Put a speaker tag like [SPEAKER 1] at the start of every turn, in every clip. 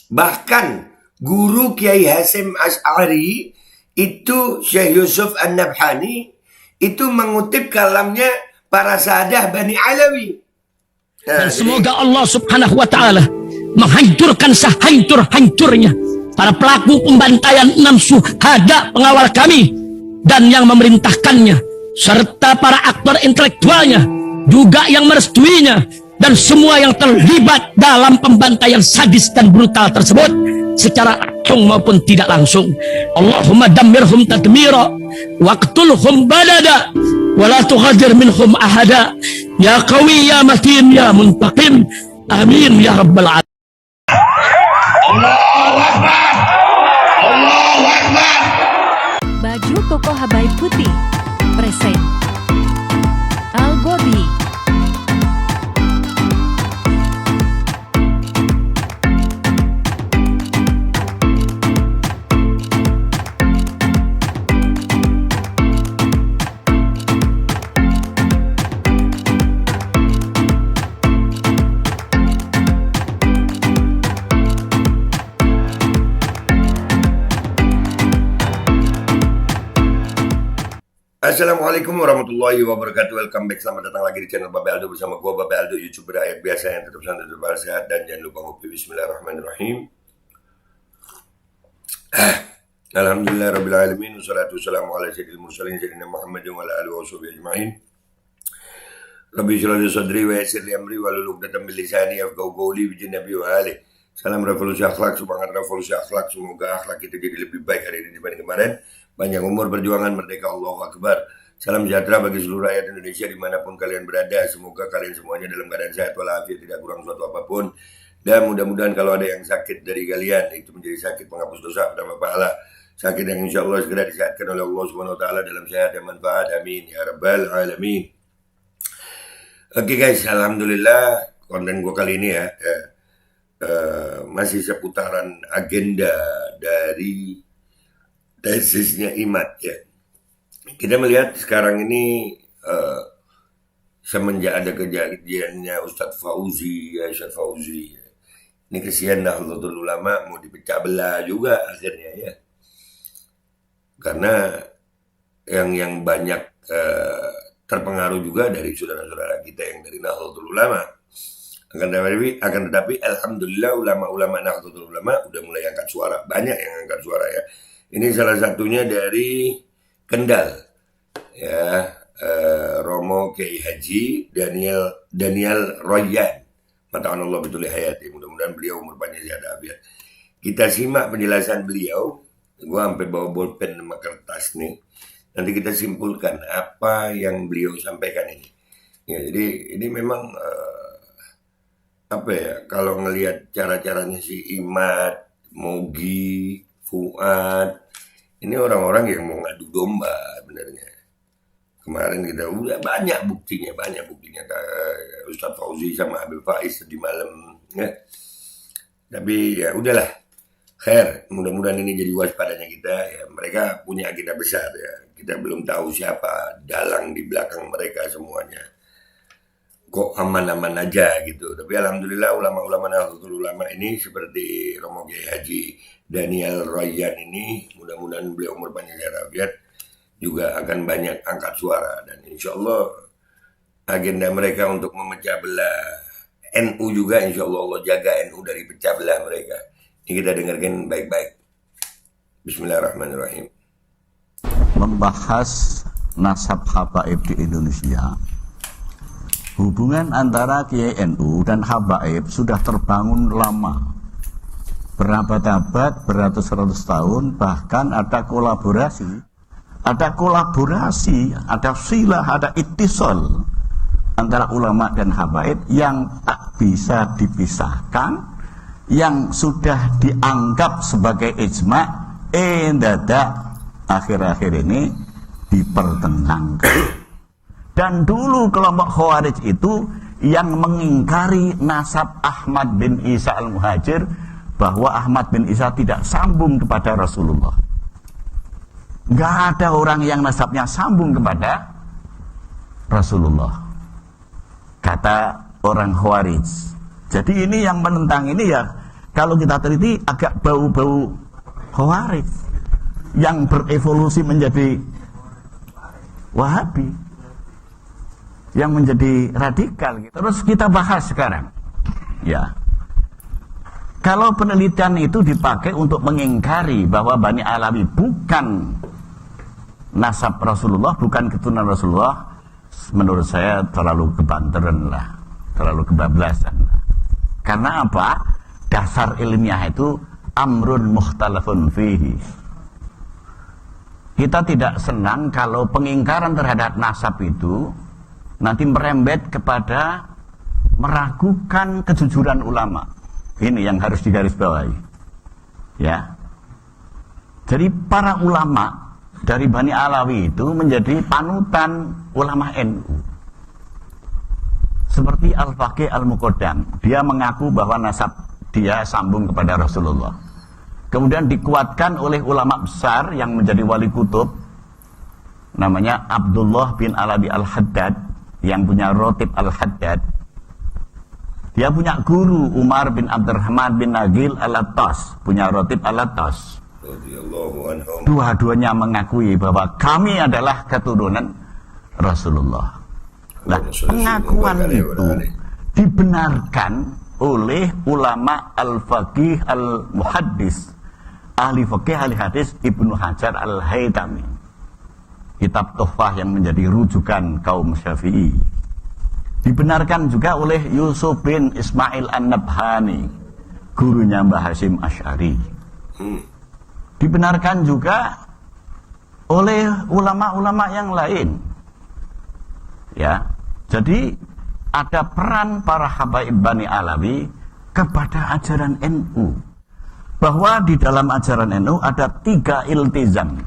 [SPEAKER 1] Bahkan guru Kiai Hasyim Asy'ari itu Syekh Yusuf An-Nabhani itu mengutip kalamnya para sahadah Bani Alawi.
[SPEAKER 2] Dan semoga Allah Subhanahu wa Ta'ala menghancurkan sehancur-hancurnya para pelaku pembantaian 6 syuhada pengawal kami dan yang memerintahkannya, serta para aktor intelektualnya juga yang merestuinya, dan semua yang terlibat dalam pembantaian sadis dan brutal tersebut secara langsung maupun tidak langsung. Allahumma dammirhum tadmira waqtulhum balada wala tughadir minhum ahada ya qawi ya matin ya muntaqim amin ya rabbal alamin.
[SPEAKER 1] Allahu Akbar, Allahu Akbar.
[SPEAKER 3] Baju koko Habaib putih present Al-Gobi.
[SPEAKER 1] Assalamualaikum warahmatullahi wabarakatuh. Welcome back, selamat datang lagi di channel Babe Aldo bersama gua Babe Aldo, YouTuber ayat biasa yang tetap santai, tetap sehat, dan jangan lupa ngopi. Bismillahirrahmanirrahim. Alhamdulillah rabbil alamin, wassalatu wassalamu ala sayyidil mursalin sayyidina Muhammadin wa ala alihi washabihi ajmain. Rabbi shrah li sadri wa yassir li amri wahlul 'uqdatam min lisani yafqahu qawli bi nabi wa ali. Salam revolusi akhlak, semangat revolusi akhlak. Semoga akhlak kita jadi lebih baik hari ini dibanding kemarin. Panjang umur, perjuangan, merdeka, Allahu Akbar. Salam sejahtera bagi seluruh rakyat Indonesia dimanapun kalian berada. Semoga kalian semuanya dalam keadaan sehat walafiat, tidak kurang suatu apapun. Dan mudah-mudahan kalau ada yang sakit dari kalian, itu menjadi sakit penghapus dosa, menambah pahala. Sakit yang insya Allah segera disehatkan oleh Allah Subhanahu Wa Taala dalam sehat dan manfaat. Amin ya rabbal alamin. Oke guys, alhamdulillah konten gue kali ini ya masih seputaran agenda dari tesisnya IMAT ya. Kita melihat sekarang ini semenjak ada kejadiannya Ustadz Fauzi ya, Ustadz Fauzi ya. Ini kesian Nahdlatul Ulama mau dipecah belah juga akhirnya ya. Karena yang banyak terpengaruh juga dari saudara-saudara kita yang dari Nahdlatul Ulama. Akan tetapi alhamdulillah ulama-ulama Nahdlatul Ulama udah mulai angkat suara, banyak yang angkat suara ya. Ini salah satunya dari Kendal, ya, Romo Kiai Haji Daniel Royan, mata'an Allah betul hayati. Mudah-mudahan beliau umur panjang sehat afiat. Kita simak penjelasan beliau. Gua sampai bawa bolpen sama kertas nih. Nanti kita simpulkan apa yang beliau sampaikan ini. Ya, jadi ini memang apa ya? Kalau ngelihat cara-caranya si Imat, Mogi, Fuad, ini orang-orang yang mau ngadu domba benernya. Kemarin kita udah banyak buktinya Ustadz Fauzi sama Habib Faiz di malam ya. Tapi ya udahlah, khair, mudah-mudahan ini jadi waspadanya kita ya. Mereka punya agenda besar ya. Kita belum tahu siapa dalang di belakang mereka semuanya. Kok aman-aman aja gitu. Tapi alhamdulillah ulama-ulama Nahdlatul Ulama ini seperti Romo Kiai Haji Daniel Royan ini, mudah-mudahan beliau umur panjang sehat afiat, juga akan banyak angkat suara. Dan insya Allah agenda mereka untuk memecah belah NU juga, insya Allah jaga NU dari pecah belah mereka. Ini kita dengarkan baik-baik. Bismillahirrahmanirrahim.
[SPEAKER 4] Membahas nasab habaib di Indonesia. Hubungan antara Kiai NU dan habaib sudah terbangun lama, berabad-abad, beratus-ratus tahun, bahkan ada kolaborasi, ada silah, ada ittisal antara ulama dan habaib yang tak bisa dipisahkan, yang sudah dianggap sebagai ijma', dadak akhir-akhir ini dipertentangkan. Dan dulu kelompok Khawarij itu yang mengingkari nasab Ahmad bin Isa al-Muhajir, bahwa Ahmad bin Isa tidak sambung kepada Rasulullah. Nggak ada orang yang nasabnya sambung kepada Rasulullah, kata orang Khawarij. Jadi ini yang menentang ini ya kalau kita teliti agak bau-bau Khawarij yang berevolusi menjadi Wahabi, yang menjadi radikal. Terus kita bahas sekarang, ya, kalau penelitian itu dipakai untuk mengingkari bahwa Bani Alawi bukan nasab Rasulullah, bukan keturunan Rasulullah, menurut saya terlalu kebanteran lah, terlalu kebablasan. Karena apa? Dasar ilmiah itu amrun mukhtalafun fihi. Kita tidak senang kalau pengingkaran terhadap nasab itu nanti merembet kepada meragukan kejujuran ulama. Ini yang harus digarisbawahi. Ya. Jadi para ulama dari Bani Alawi itu menjadi panutan ulama NU. Seperti Al-Faqih Al-Muqaddam, dia mengaku bahwa nasab dia sambung kepada Rasulullah. Kemudian dikuatkan oleh ulama besar yang menjadi wali kutub, namanya Abdullah bin Alawi Al-Haddad, yang punya Rotib Al-Haddad. Dia punya guru Umar bin Abdurrahman bin Nagil Al-Attas, punya Rotib Al-Attas. Dua-duanya mengakui bahwa kami adalah keturunan Rasulullah. Nah, pengakuan itu dibenarkan oleh ulama al-faqih al-muhaddis, ahli faqih ahli hadis Ibnu Hajar al-Haytami, kitab Tuhfah yang menjadi rujukan kaum Syafi'i. Dibenarkan juga oleh Yusuf bin Ismail An-Nabhani, gurunya Mbah Hasyim Asy'ari. Dibenarkan juga oleh ulama-ulama yang lain. Ya, jadi ada peran para habaib Bani Alawi kepada ajaran NU, bahwa di dalam ajaran NU ada 3 iltizam,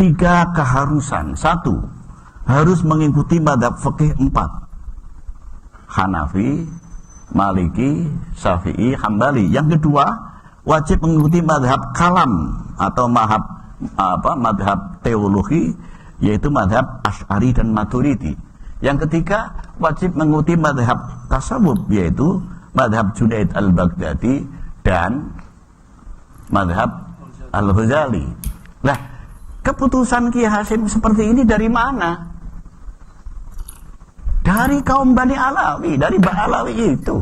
[SPEAKER 4] 3 keharusan. 1, harus mengikuti madhab fikih 4, Hanafi, Maliki, Syafi'i, Hambali. Yang kedua, wajib mengikuti madhab kalam atau madhab teologi, yaitu madhab Asy'ari dan Maturidi. Yang ketiga, wajib mengikuti madhab tasawuf, yaitu madhab Junaid al-Baghdadi dan madhab al-Ghazali. Nah, keputusan Ki Hasyim seperti ini dari mana? Dari kaum Bani Alawi, dari Bani Alawi itu.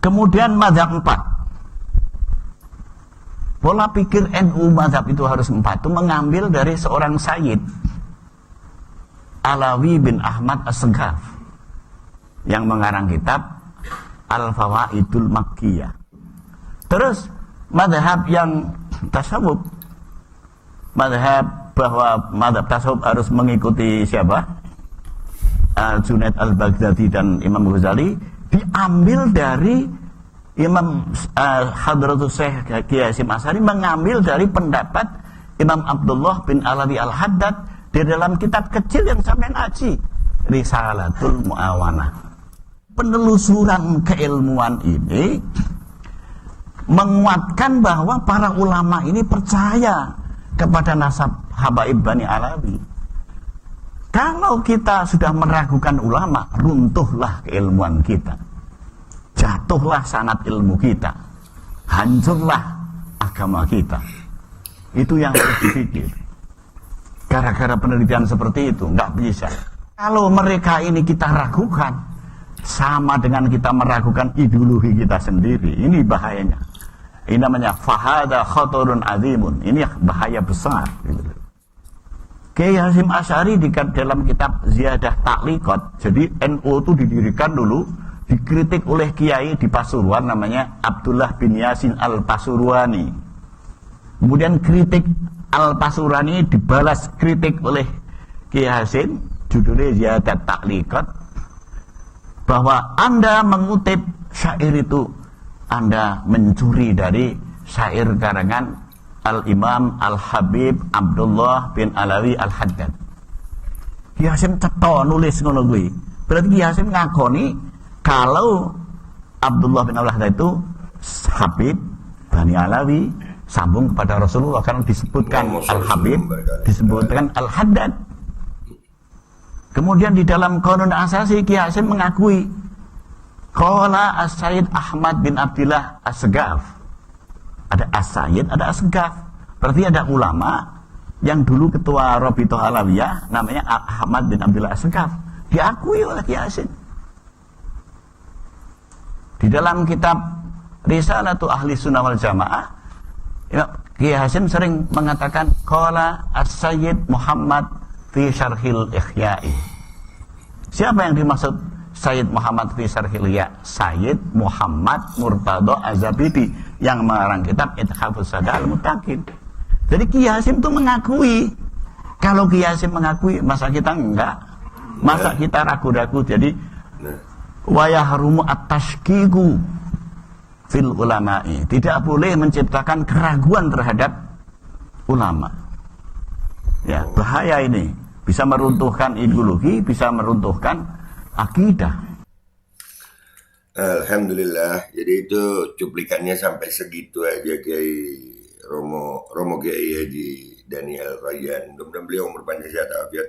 [SPEAKER 4] Kemudian madhab 4. Pola pikir NU madhab itu harus 4 itu mengambil dari seorang Sayyid Alawi bin Ahmad As-Seghaf yang mengarang kitab Al-Fawaidul Makkiyah. Terus madhab yang tasawuf, madhab bahwa madhab tasawuf harus mengikuti siapa? Junaid al-Baghdadi dan Imam Ghazali, diambil dari Imam Hadratus Syekh Kiai Hasyim Asy'ari, mengambil dari pendapat Imam Abdullah bin Alawi Al-Haddad di dalam kitab kecil yang sampai ngaji, Risalatul Mu'awanah. Penelusuran keilmuan ini menguatkan bahwa para ulama ini percaya kepada nasab habaib Bani Alawi. Kalau kita sudah meragukan ulama, runtuhlah keilmuan kita, jatuhlah sanad ilmu kita, hancurlah agama kita. Itu yang harus dipikir. Gara-gara penelitian seperti itu nggak bisa. Kalau mereka ini kita ragukan, sama dengan kita meragukan ideologi kita sendiri. Ini bahayanya. Ini namanya fahada khatarun azimun. Ini bahaya besar. Kiai Hasyim Asy'ari dalam kitab Ziyadah Ta'liqat. Jadi NU itu didirikan dulu, dikritik oleh kiai di Pasuruan namanya Abdullah bin Yasin Al-Pasurwani. Kemudian kritik Al-Pasurwani dibalas kritik oleh Kiai Hasyim, judulnya Ziyadah Ta'liqat, bahwa Anda mengutip syair itu, Anda mencuri dari syair karangan Al-Imam Al-Habib Abdullah bin Alawi Al-Haddad. Kiai Hasyim cetha nulis ngono kuwi. Berarti Kiai Hasyim ngakoni kalau Abdullah bin Al-Haddad itu Habib Bani Alawi, sambung kepada Rasulullah, karena disebutkan Al-Habib, disebutkan Al-Haddad. Kemudian di dalam Qanun Asasi Kiai Hasyim mengakui Qala As-Sayyid Ahmad bin Abdillah As-Segaf. Ada As-Sayyid, ada As-Segaf. Berarti ada ulama yang dulu ketua Rabithah Alawiyah namanya Ahmad bin Abdillah As-Segaf. Diakui oleh Kiai Hasim. Di dalam kitab Risalatu Ahli Sunnah wal Jamaah, Kiai Hasim sering mengatakan qala As-Sayyid Muhammad fi Syarhil Ihya'i. Siapa yang dimaksud Sayyid Muhammad fi Syarhil Ihya? Sayyid Muhammad Murtadha Az-Zabidi yang mengarang kitab Ithafus Sada Al-Muttaqin. Jadi Kiai Hasim itu mengakui. Kalau Kiai Hasim mengakui, masa kita enggak? Masa kita ragu-ragu? Jadi wa yahrumu at-tashkiku fil ulama'i. Tidak boleh menciptakan keraguan terhadap ulama. Ya, bahaya ini. Bisa meruntuhkan ideologi, bisa meruntuhkan akidah.
[SPEAKER 1] Alhamdulillah. Jadi itu cuplikannya sampai segitu aja Kiai Romo Kiai Haji Daniel Rayyan. Mudah-mudahan beliau umur panjang sehat afiat.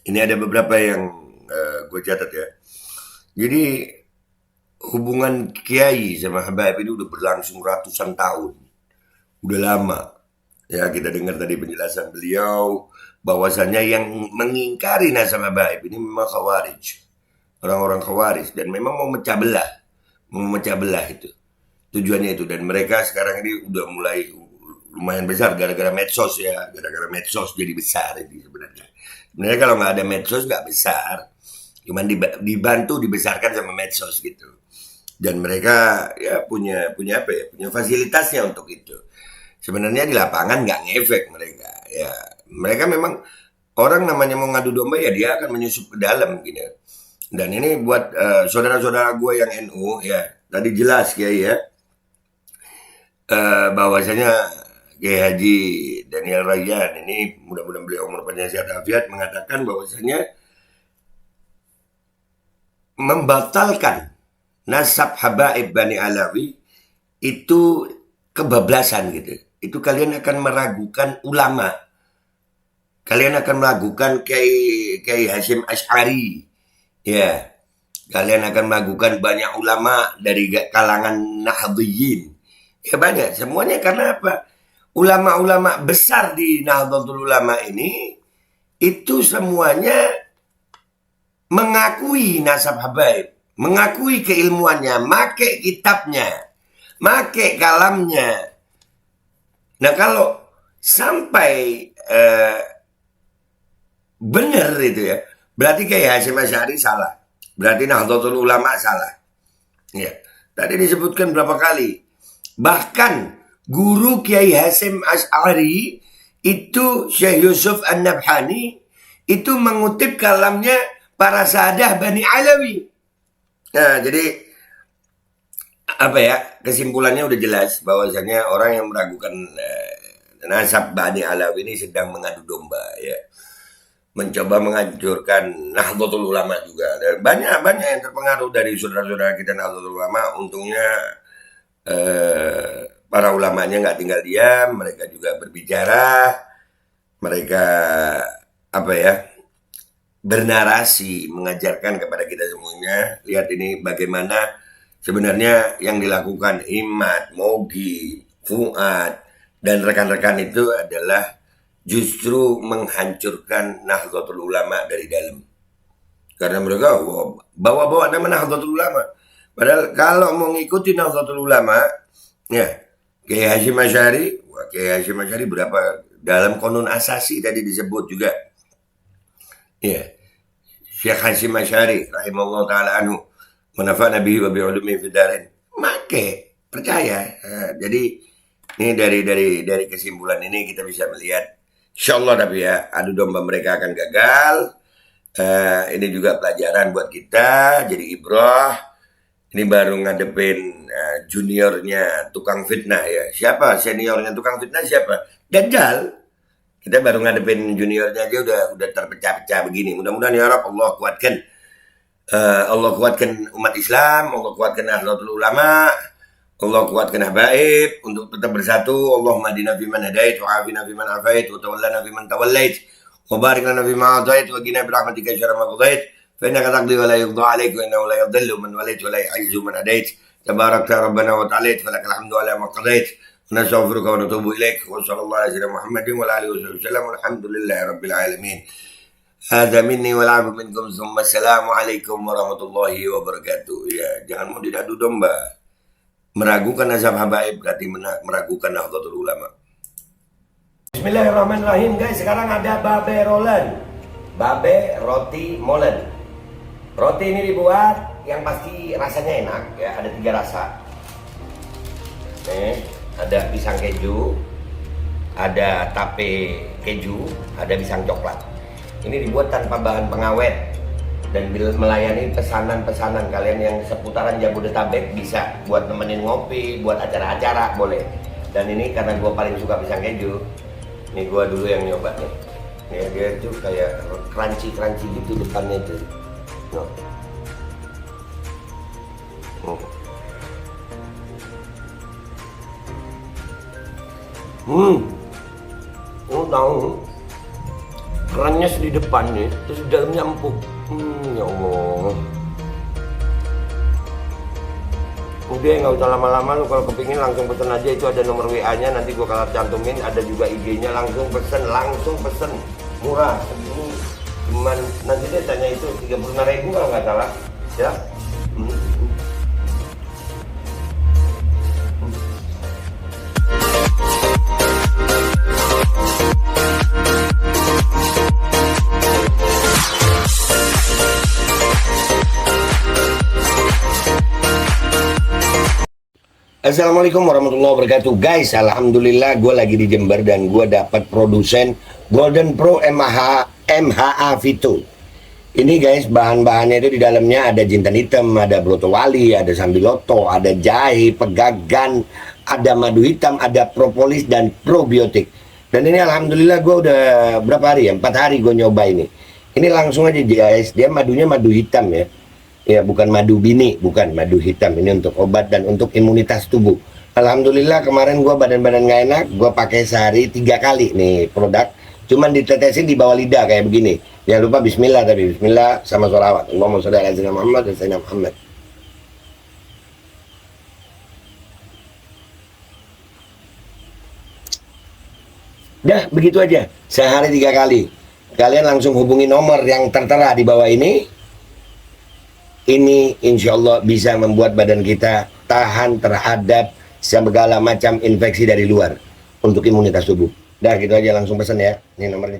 [SPEAKER 1] Ini ada beberapa yang gue catat ya. Jadi hubungan Kiai sama Habaib ini udah berlangsung ratusan tahun. Udah lama. Ya kita dengar tadi penjelasan beliau bahwasanya yang mengingkari nasab Habaib ini memang Khawarij. Orang-orang Khawarij dan memang mau memecah belah itu. Tujuannya itu, dan mereka sekarang ini udah mulai lumayan besar gara-gara medsos ya, gara-gara medsos jadi besar ini sebenarnya. Sebenarnya kalau nggak ada medsos nggak besar, cuman dibantu dibesarkan sama medsos gitu. Dan mereka ya punya apa ya, punya fasilitasnya untuk itu. Sebenarnya di lapangan nggak ngefek mereka ya. Mereka memang orang namanya mau ngadu domba ya dia akan menyusup ke dalam gitu. Dan ini buat saudara-saudara gue yang NU ya, tadi jelas Kiai ya, bahwasanya Kiai Haji Daniel Rayyan ini mudah-mudahan beliau umur panjang sehat afiat mengatakan bahwasanya membatalkan nasab Habaib Bani Alawi itu kebablasan gitu. Itu kalian akan meragukan ulama. Kalian akan meragukan Kiai Hasyim Asy'ari. Ya. Kalian akan meragukan banyak ulama dari kalangan Nahdliyin. Ya banyak, semuanya karena apa? Ulama-ulama besar di Nahdlatul Ulama ini itu semuanya mengakui nasab Habaib, mengakui keilmuannya, make kitabnya, make kalamnya. Nah kalau sampai benar itu ya, berarti Kiai Hasyim Asy'ari salah, berarti Nahdlatul Ulama salah. Ya, tadi disebutkan berapa kali. Bahkan guru Kiai Hasyim Asy'ari itu Syekh Yusuf An-Nabhani itu mengutip kalamnya para sahadah Bani Alawi. Nah, jadi apa ya, kesimpulannya udah jelas bahwasanya orang yang meragukan nasab Bani Alawi ini sedang mengadu domba ya, mencoba menghancurkan Nahdlatul Ulama juga. Dan banyak yang terpengaruh dari saudara-saudara kita Nahdlatul Ulama. Untungnya para ulamanya nggak tinggal diam, mereka juga berbicara, mereka apa ya, bernarasi, mengajarkan kepada kita semuanya. Lihat ini bagaimana sebenarnya yang dilakukan Imad, Mogi, Fuad, dan rekan-rekan itu adalah justru menghancurkan Nahdlatul Ulama dari dalam. Karena mereka bawa-bawa nama Nahdlatul Ulama. Padahal kalau mau ngikuti Nahdlatul Ulama, ya Kiai Hasyim Asy'ari, Kiai Hasyim Asy'ari berapa dalam Qanun Asasi tadi disebut juga. Ya, Syekh Hasyim Asy'ari rahimahullah taala anhu, manafa'na bihi wa bi'ulumihi fid dharain. Make, percaya. Jadi ini dari kesimpulan ini kita bisa melihat insyaallah tapi ya adu domba mereka akan gagal. Ini juga pelajaran buat kita, jadi ibrah. Ini baru ngadepin juniornya tukang fitnah ya. Siapa seniornya tukang fitnah siapa? Dajjal. Kita baru ngadepin juniornya aja udah terpecah-pecah begini. Mudah-mudahan ya Rabb Allah kuatkan. Allah kuatkan umat Islam, Allah kuatkan Nahdlatul Ulama, Allah kuatkan Habaib untuk tetap bersatu. Allahumma hadina fiman hadait wa afina fiman afait wa tawallana fiman tawallait wa barik lana fima atait wa qina bi rahmatika syarra ma qadait. فإنك تقضي ولا يقضى عليك وإنه لا يضل من وليت ولا يعز من هديت تبارك ربنا وتعاليت فلك الحمد على ما قضيت ونستغفرك ونتوب إليك وصلى الله على سيدنا محمد وعلى آله وصحبه وسلم والحمد لله رب العالمين. هذا مني والعفو منكم ثم السلام عليكم warahmatullahi wabarakatuh. Ya, jangan mau diadu domba. Meragukan nasab habaib berarti meragukan Nahdlatul Ulama. Bismillahirrahmanirrahim guys, sekarang ada babe rolen. Babe roti molen. Roti ini dibuat yang pasti rasanya enak ya, ada 3 rasa. Nih, ada pisang keju, ada tape keju, ada pisang coklat. Ini dibuat tanpa bahan pengawet dan melayani pesanan-pesanan kalian yang seputaran Jabodetabek, bisa buat nemenin ngopi, buat acara-acara boleh. Dan ini karena gue paling suka pisang keju, nih gue dulu yang nyoba nih. Ya, dia tuh kayak crunchy gitu depannya tuh. No. Tahu kerannya di depannya, terus di dalamnya empuk. Ya Allah. Udah nggak usah lama-lama, lu kalau kepingin langsung pesen aja, itu ada nomor WA-nya, nanti gua kalau cantumin, ada juga IG-nya, langsung pesen, murah. Ini cuman nanti dia tanya itu 35.000 kalau nggak salah, ya. Assalamualaikum warahmatullahi wabarakatuh. Guys, alhamdulillah gue lagi di Jember dan gue dapat produsen Golden Pro MHA Vito. Ini guys, bahan-bahannya itu di dalamnya ada jintan hitam, ada broto wali, ada sambiloto, ada jahe, pegagan, ada madu hitam, ada propolis dan probiotik. Dan ini alhamdulillah gue udah berapa hari ya? 4 hari gue nyoba ini. Ini langsung aja guys, dia madunya madu hitam ya. Ya, bukan madu bini, bukan madu hitam. Ini untuk obat dan untuk imunitas tubuh. Alhamdulillah kemarin gua badan-badan gak enak, gua pakai sehari 3 kali nih produk. Cuman ditetesin di bawah lidah kayak begini. Jangan lupa bismillah, tapi bismillah sama sholawat. Allahumma sholli ala sayyidina Muhammad dan sayyidina Muhammad. Dah, begitu aja. Sehari 3 kali. Kalian langsung hubungi nomor yang tertera di bawah ini. Ini insya Allah bisa membuat badan kita tahan terhadap segala macam infeksi dari luar untuk imunitas tubuh. Dah gitu aja, langsung pesan ya. Ini nomornya.